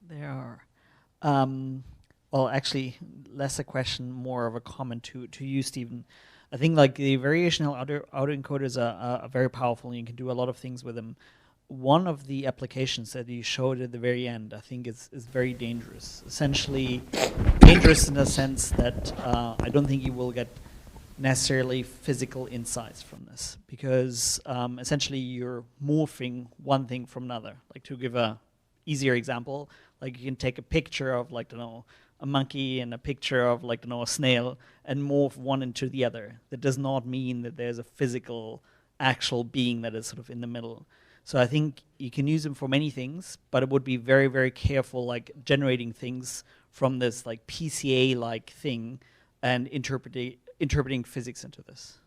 There are. Um, well, actually, less a question, more of a comment to you, Stephen. I think like the variational autoencoders are very powerful, and you can do a lot of things with them. One of the applications that you showed at the very end, I think, is very dangerous. Essentially, dangerous in the sense that I don't think you will get necessarily physical insights from this, because essentially you're morphing one thing from another. Like, to give a easier example, like you can take a picture of, like, I don't know, a monkey and a picture of, like, I don't know, a snail, and morph one into the other. That does not mean that there's a physical actual being that is sort of in the middle. So I think you can use them for many things, but it would be very, very careful, like generating things from this like PCA-like thing and interpreting physics into this.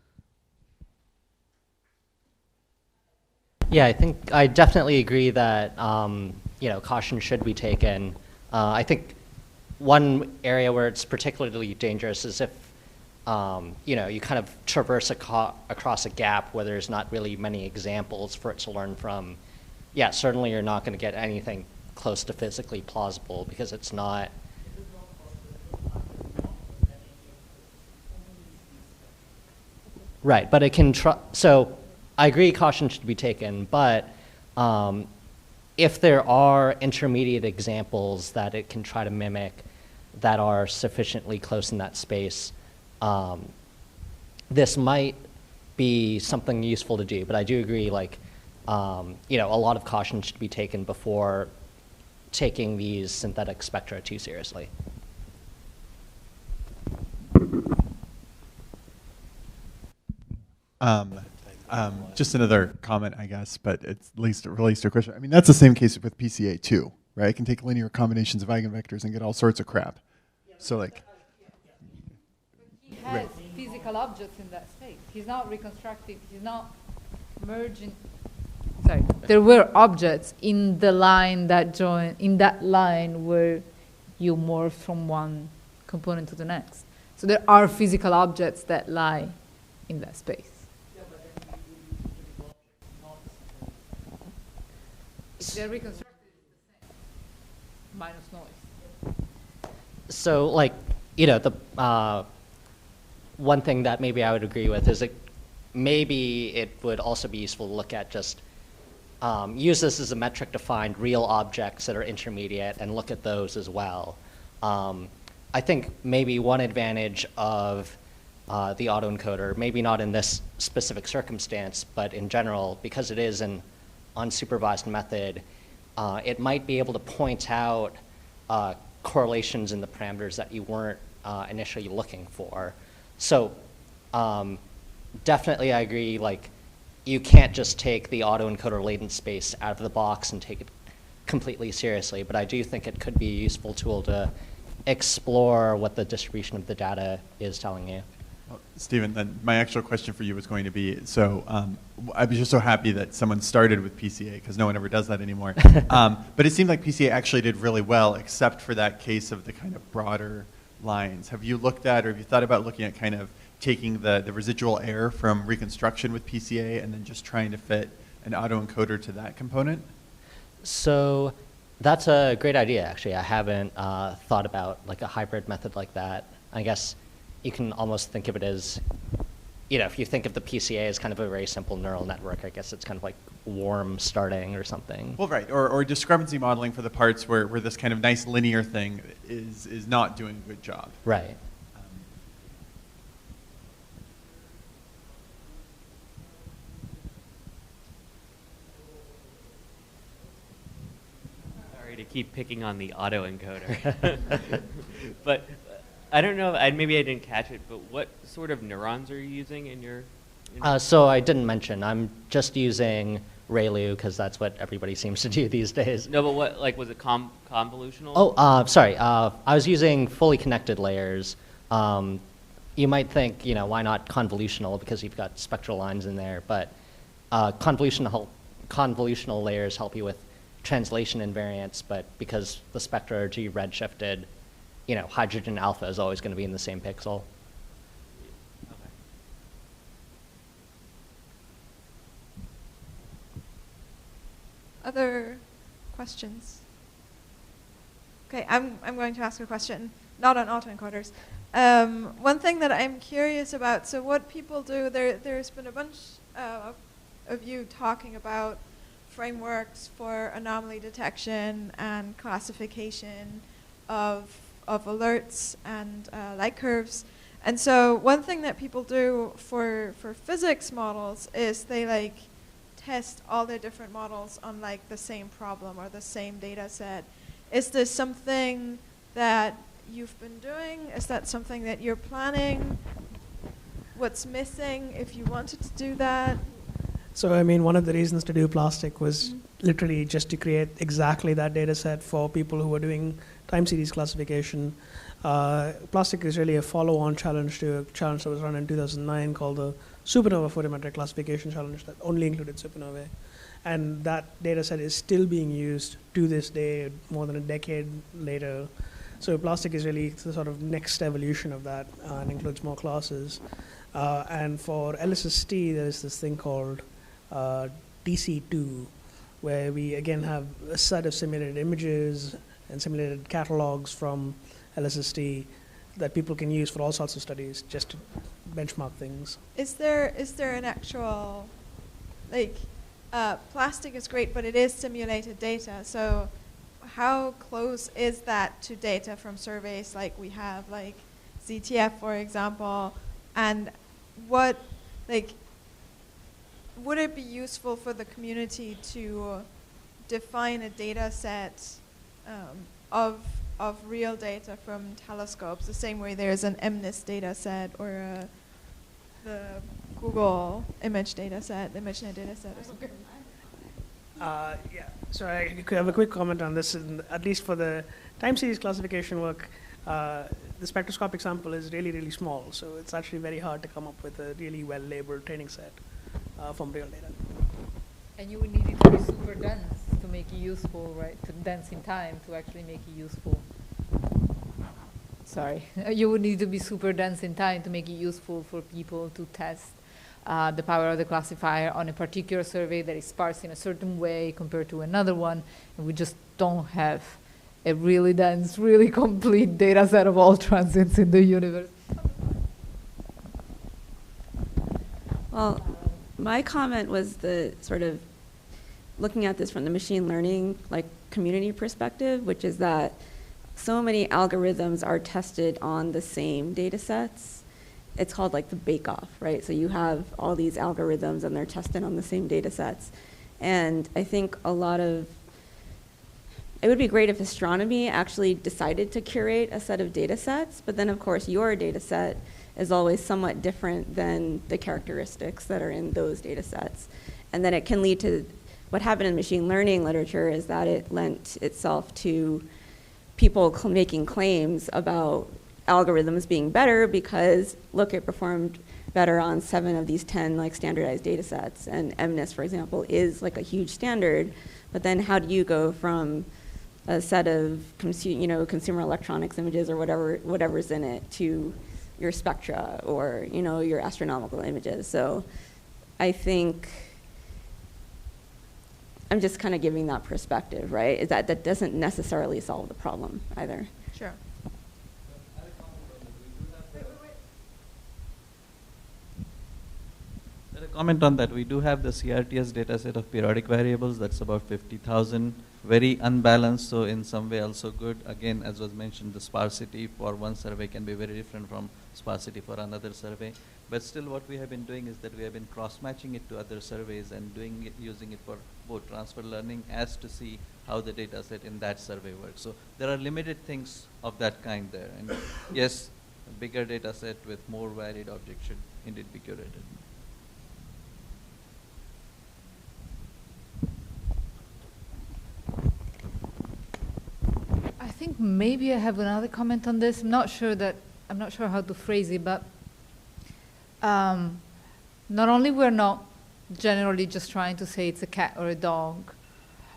Yeah, I think I definitely agree that caution should be taken. I think one area where it's particularly dangerous is if you kind of traverse across a gap where there's not really many examples for it to learn from. Yeah, certainly you're not going to get anything close to physically plausible because it's not. Right, but it can so I agree caution should be taken, but if there are intermediate examples that it can try to mimic that are sufficiently close in that space, this might be something useful to do. But I do agree, like, a lot of caution should be taken before taking these synthetic spectra too seriously. Just another comment, I guess, but it's at least it relates to a question. I mean, that's the same case with PCA too, right? It can take linear combinations of eigenvectors and get all sorts of crap. So like, he has physical objects in that space. He's not reconstructing. He's not merging. Sorry, there were objects in the line that join in that line where you morph from one component to the next. So there are physical objects that lie in that space. If they're reconstructed, it's the same, minus noise. So, like, the one thing that maybe I would agree with is that maybe it would also be useful to look at just use this as a metric to find real objects that are intermediate and look at those as well. I think maybe one advantage of the autoencoder, maybe not in this specific circumstance, but in general, because it is an unsupervised method, it might be able to point out correlations in the parameters that you weren't initially looking for. So definitely I agree, like, you can't just take the autoencoder latent space out of the box and take it completely seriously, but I do think it could be a useful tool to explore what the distribution of the data is telling you. well, Stephen, then my actual question for you was going to be, so I was just so happy that someone started with PCA because no one ever does that anymore. But it seemed like PCA actually did really well, except for that case of the kind of broader lines. Have you looked at, or have you thought about looking at kind of taking the residual error from reconstruction with PCA and then just trying to fit an autoencoder to that component? So that's a great idea, actually. I haven't thought about like a hybrid method like that. I guess you can almost think of it as, if you think of the PCA as kind of a very simple neural network, I guess it's kind of like warm starting or something. Well, right, or discrepancy modeling for the parts where this kind of nice linear thing is not doing a good job. Right. Sorry to keep picking on the autoencoder. But I don't know, maybe I didn't catch it, but what sort of neurons are you using in your... So I didn't mention, I'm just using ReLU because that's what everybody seems to do these days. No, but what, like, was it convolutional? Oh, sorry. I was using fully connected layers. You might think, why not convolutional because you've got spectral lines in there, but convolutional layers help you with translation invariance, but because the spectra are G redshifted, hydrogen alpha is always going to be in the same pixel. Okay. Other questions? Okay, I'm going to ask a question, not on autoencoders. One thing that I'm curious about, so what people do, there's been a bunch of you talking about frameworks for anomaly detection and classification of alerts and light curves. And so one thing that people do for physics models is they like test all their different models on like the same problem or the same data set. Is this something that you've been doing? Is that something that you're planning? What's missing if you wanted to do that? So, I mean, one of the reasons to do plastic was literally just to create exactly that data set for people who are doing time series classification. Plastic is really a follow-on challenge to a challenge that was run in 2009 called the Supernova Photometric Classification Challenge that only included supernovae. And that data set is still being used to this day, more than a decade later. So plastic is really the sort of next evolution of that and includes more classes. And for LSST, there's this thing called DC2, where we again have a set of simulated images and simulated catalogs from LSST that people can use for all sorts of studies just to benchmark things. Is there an actual, like, plastic is great, but it is simulated data. So how close is that to data from surveys like we have, like ZTF, for example? And what, like, would it be useful for the community to define a data set of real data from telescopes, the same way there's an MNIST data set or the Google image data set, the ImageNet data set or something? Yeah, so I could have a quick comment on this. At least for the time series classification work, the spectroscopic sample is really, really small, so it's actually very hard to come up with a really well-labeled training set from real data. And you would need it to be super dense to make it useful, right? To dense in time to actually make it useful. Sorry. You would need to be super dense in time to make it useful for people to test the power of the classifier on a particular survey that is sparse in a certain way compared to another one. And we just don't have a really dense, really complete data set of all transits in the universe. Well, my comment was the sort of looking at this from the machine learning like community perspective, which is that so many algorithms are tested on the same data sets. It's called like the Bakeoff, right? So you have all these algorithms and they're tested on the same data sets. And I think it would be great if astronomy actually decided to curate a set of data sets, but then of course your data set is always somewhat different than the characteristics that are in those data sets. And then it can lead to, what happened in machine learning literature is that it lent itself to people making claims about algorithms being better because, look, it performed better on 7 of these 10 like standardized data sets. And MNIST, for example, is like a huge standard. But then how do you go from a set of consumer electronics images or whatever's in it to your spectra or your astronomical images? So I think I'm just kind of giving that perspective, right? Is that doesn't necessarily solve the problem either. Sure. Comment on that. We do have the CRTS data set of periodic variables. That's about 50,000. Very unbalanced, so in some way also good. Again, as was mentioned, the sparsity for one survey can be very different from sparsity for another survey. But still what we have been doing is that we have been cross-matching it to other surveys and using it for both transfer learning as to see how the data set in that survey works. So there are limited things of that kind there. And yes, a bigger data set with more varied objects should indeed be curated. I think maybe I have another comment on this. I'm not sure how to phrase it, but not only we're not generally just trying to say it's a cat or a dog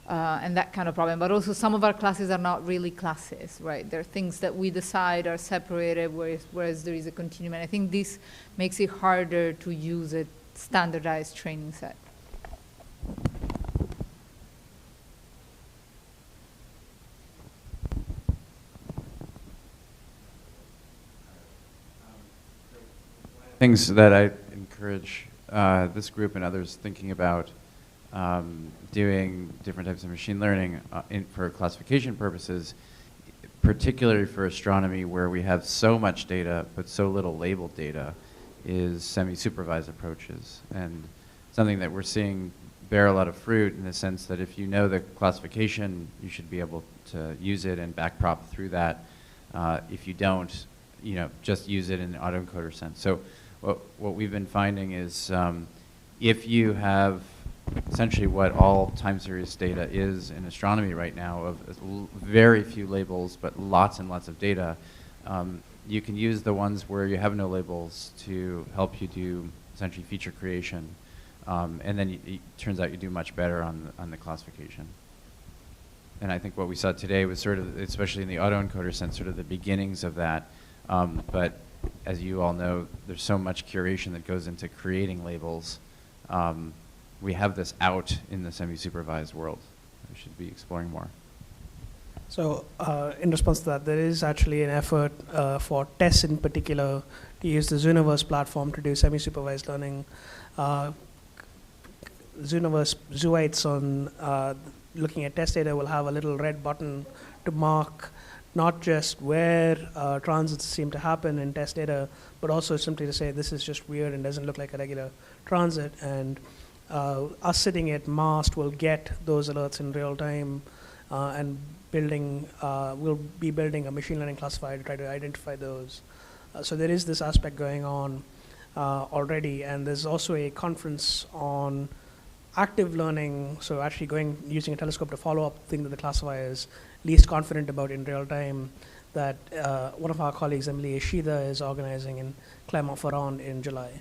and that kind of problem, but also some of our classes are not really classes, right? There are things that we decide are separated, whereas there is a continuum. And I think this makes it harder to use a standardized training set. things that I encourage this group and others thinking about doing different types of machine learning for classification purposes, particularly for astronomy where we have so much data but so little labeled data, is semi-supervised approaches. And something that we're seeing bear a lot of fruit in the sense that if you know the classification, you should be able to use it and backprop through that. If you don't, just use it in the autoencoder sense. So what we've been finding is if you have essentially what all time series data is in astronomy right now, of very few labels but lots and lots of data, you can use the ones where you have no labels to help you do essentially feature creation. And then it turns out you do much better on the classification. And I think what we saw today was sort of, especially in the autoencoder sense, sort of the beginnings of that. But as you all know, there's so much curation that goes into creating labels. We have this out in the semi-supervised world. We should be exploring more. So in response to that, there is actually an effort for tests in particular to use the Zooniverse platform to do semi-supervised learning. Zooniverse Zooites on looking at test data will have a little red button to mark not just where transits seem to happen in test data, but also simply to say this is just weird and doesn't look like a regular transit. And us sitting at MAST will get those alerts in real time and we'll be building a machine learning classifier to try to identify those. So there is this aspect going on already, and there's also a conference on active learning, so actually using a telescope to follow up the thing that the classifier is least confident about in real time, that one of our colleagues, Emily Ishida, is organizing in Clermont-Ferrand in July.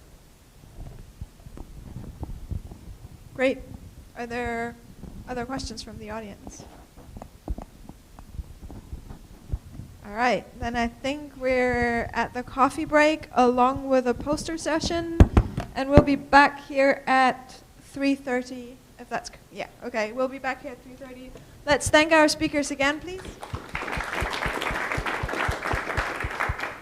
Great. Are there other questions from the audience? All right, then I think we're at the coffee break along with a poster session, and we'll be back here at 3:30, if that's, yeah, okay, we'll be back here at 3:30. Let's thank our speakers again, please.